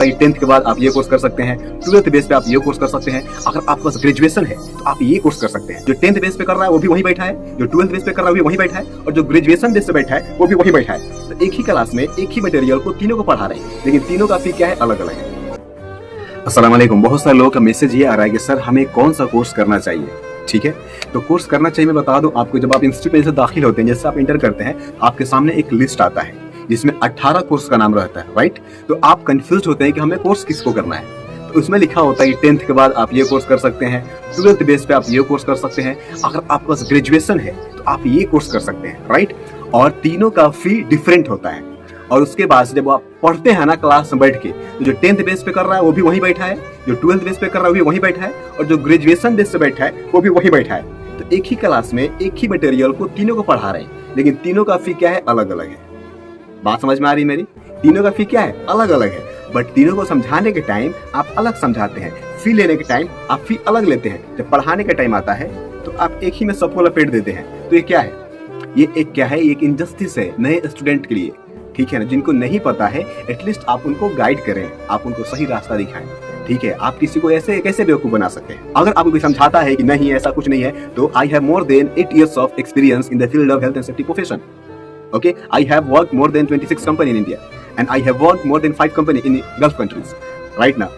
10th के बाद आप ये कोर्स कर सकते हैं, 12th बेस पे आप ये कोर्स कर सकते हैं। अगर आपके पास ग्रेजुएशन है तो आप ये कोर्स कर सकते हैं। जो 10th बेस पे कर रहा है वो भी वहीं बैठा है, जो 12th बेस पे कर रहा है वो भी वहीं बैठा है, और जो ग्रेजुएशन बेस पे बैठा है वो भी वहीं बैठा है। तो एक ही क्लास में एक ही मटेरियल को तीनों को पढ़ा रहे हैं, लेकिन तीनों का फी क्या है, अलग अलग है। अस्सलाम वालेकुम। बहुत सारे लोगों का मैसेज ये आ रहा है कि सर हमें कौन सा कोर्स करना चाहिए। ठीक है, तो कोर्स करना चाहिए मैं बता दूं आपको। जब आप इंस्टीट्यूट में दाखिल होते हैं, जैसे आप इंटर करते हैं, आपके सामने एक लिस्ट आता है जिसमें 18 कोर्स का नाम रहता है, राइट। तो आप कंफ्यूज होते हैं कि हमें कोर्स किसको करना है। तो उसमें लिखा होता है कि 10th के बाद आप ये कोर्स कर सकते हैं, 12th बेस पे आप ये कोर्स कर सकते हैं, अगर आपके पास ग्रेजुएशन है तो आप ये कोर्स कर सकते हैं, राइट। और तीनों का फी डिफरेंट होता है। और उसके बाद जब आप पढ़ते हैं ना क्लास में बैठ के, तो जो 10th बेस पे कर रहा है वो भी वहीं बैठा है, जो 12th बेस पे कर रहा है वो भी वहीं बैठा है, और जो ग्रेजुएशन बेस पे बैठा है वो भी वहीं बैठा है। तो एक ही क्लास में एक ही मटेरियल को तीनों को पढ़ा रहे हैं, लेकिन तीनों का फी क्या है, अलग अलग है। बात समझ में आ रही मेरी? तीनों का फी क्या है, अलग अलग है। बट तीनों को समझाने के टाइम आप अलग समझाते हैं, फी लेने के टाइम आप फी अलग लेते हैं। जब पढ़ाने का टाइम आता है तो आप एक ही में सबको लपेट देते हैं। तो ये क्या है, ये एक क्या है, एक इनजस्टिस है नए स्टूडेंट के लिए। ठीक है ना, जिनको नहीं पता है एटलीस्ट आप उनको गाइड करें, आप उनको सही रास्ता दिखाएं। ठीक है, आप किसी को ऐसे कैसे बेवकूफ बना सकते हैं। अगर आपको कोई समझाता है कि नहीं ऐसा कुछ नहीं है, तो I have more than 8 years of experience in the field of health and safety profession. Okay, I have worked more than 26 companies in India, and I have worked more than 5 companies in Gulf countries right now.